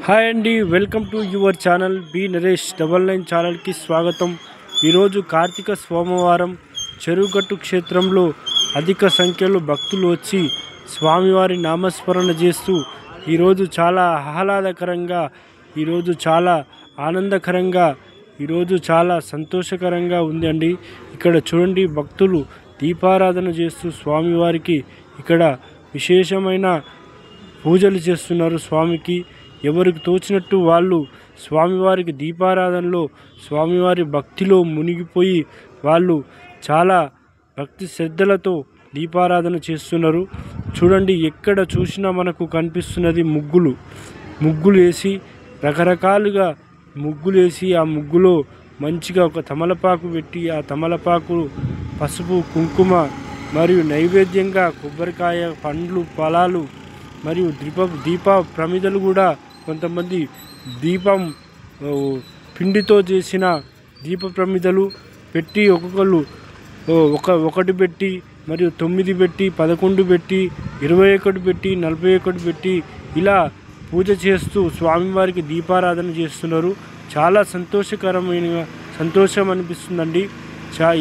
Hi అండి, welcome to your channel B Naresh 99 ఛానల్కి స్వాగతం. ఈరోజు కార్తీక సోమవారం చెరువుగట్టు క్షేత్రంలో అధిక సంఖ్యలో భక్తులు వచ్చి స్వామివారి నామస్మరణ చేస్తూ ఈరోజు చాలా ఆహ్లాదకరంగా, ఈరోజు చాలా ఆనందకరంగా, ఈరోజు చాలా సంతోషకరంగా ఉందండి. ఇక్కడ చూడండి, భక్తులు దీపారాధన చేస్తూ స్వామివారికి ఇక్కడ విశేషమైన పూజలు చేస్తున్నారు. స్వామికి ఎవరికి తోచినట్టు వాళ్ళు స్వామివారికి దీపారాధనలో స్వామివారి భక్తిలో మునిగిపోయి వాళ్ళు చాలా భక్తి శ్రద్ధలతో దీపారాధన చేస్తున్నారు. చూడండి, ఎక్కడ చూసినా మనకు కనిపిస్తున్నది ముగ్గులు వేసి రకరకాలుగా ముగ్గులు వేసి ఆ ముగ్గులో మంచిగా ఒక తమలపాకు పెట్టి ఆ తమలపాకు పసుపు కుంకుమ మరియు నైవేద్యంగా కొబ్బరికాయ పండ్లు ఫలాలు మరియు దీప ప్రమిదలు కూడా కొంతమంది దీపం పిండితో చేసిన దీప ప్రమిదలు పెట్టి ఒక్కొక్కరు ఒకటి పెట్టి మరియు 9 పెట్టి 11 పెట్టి 21 పెట్టి 41 పెట్టి ఇలా పూజ చేస్తూ స్వామివారికి దీపారాధన చేస్తున్నారు. చాలా సంతోషం అనిపిస్తుందండి.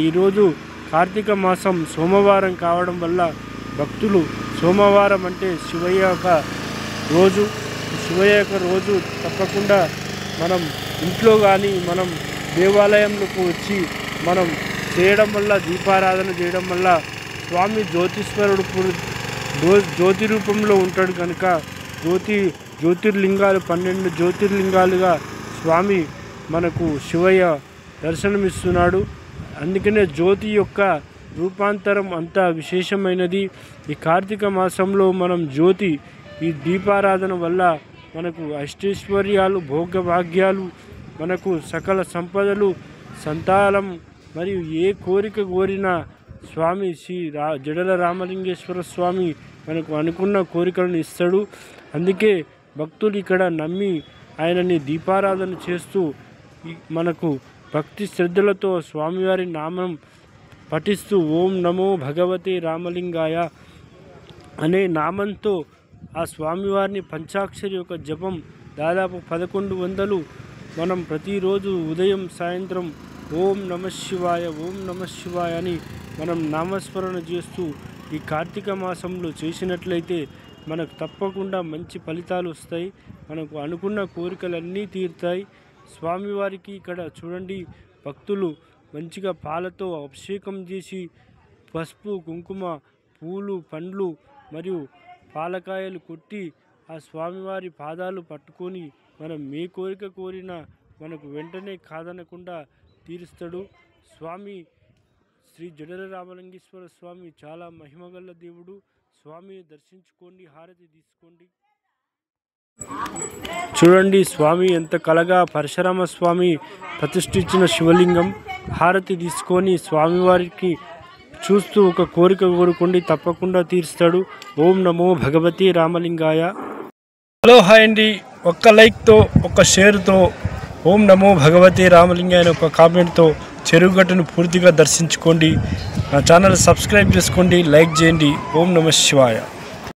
ఈరోజు కార్తీక మాసం సోమవారం కావడం వల్ల భక్తులు సోమవారం అంటే శివయ్య యొక్క రోజు తప్పకుండా మనం ఇంట్లో కానీ మనం దేవాలయంలోకి వచ్చి మనం చేయడం వల్ల దీపారాధన చేయడం వల్ల స్వామి జ్యోతిశ్వరుడు జ్యోతి రూపంలో ఉంటాడు కనుక జ్యోతిర్లింగాలు 12 జ్యోతిర్లింగాలుగా స్వామి మనకు శివయ్య దర్శనమిస్తున్నాడు. అందుకనే జ్యోతి యొక్క రూపాంతరం అంతా విశేషమైనది. ఈ కార్తీక మాసంలో మనం ఈ దీపారాధన వల్ల మనకు అష్టైశ్వర్యాలు, భోగభాగ్యాలు, మనకు సకల సంపదలు, సంతానం మరియు ఏ కోరిక కోరినా స్వామి జడల రామలింగేశ్వర స్వామి మనకు అనుకున్న కోరికలను ఇస్తాడు. అందుకే భక్తులు ఇక్కడ నమ్మి ఆయనని దీపారాధన చేస్తూ మనకు భక్తి శ్రద్ధలతో స్వామివారి నామం పఠిస్తూ ఓం నమో భగవతే రామలింగాయ అనే నామంతో ఆ స్వామివారిని పంచాక్షరి యొక్క జపం దాదాపు 1100 మనం ప్రతిరోజు ఉదయం సాయంత్రం ఓం నమః శివాయ అని మనం నామస్మరణ చేస్తూ ఈ కార్తీక మాసంలో చేసినట్లయితే మనకు తప్పకుండా మంచి ఫలితాలు వస్తాయి. మనకు అనుకున్న కోరికలన్నీ తీరుతాయి. స్వామివారికి ఇక్కడ చూడండి, భక్తులు మంచిగా పాలతో అభిషేకం చేసి పసుపు కుంకుమ పూలు పండ్లు మరియు పాలకాయలు కొట్టి ఆ స్వామివారి పాదాలు పట్టుకొని మనం ఏ కోరిక కోరినా మనకు వెంటనే కాదనకుండా తీరుస్తాడు. స్వామి శ్రీ జడల రామలింగేశ్వర స్వామి చాలా మహిమగల దేవుడు. స్వామిని దర్శించుకోండి, హారతి తీసుకోండి. చూడండి, స్వామి ఎంత కలగా పరశురామ స్వామి ప్రతిష్ఠించిన శివలింగం. హారతి తీసుకొని స్వామివారికి చూస్తూ ఒక కోరిక కోరుకోండి, తప్పకుండా తీరుస్తాడు. ఓం నమో భగవతి రామలింగాయ. హలో, హాయ్ అండి. ఒక్క లైక్తో, ఒక షేర్తో ఓం నమో భగవతి రామలింగాయ అని ఒక కామెంట్తో చెరువుగట్టును పూర్తిగా దర్శించుకోండి. నా ఛానల్ సబ్స్క్రైబ్ చేసుకోండి, లైక్ చేయండి. ఓం నమః శివాయ.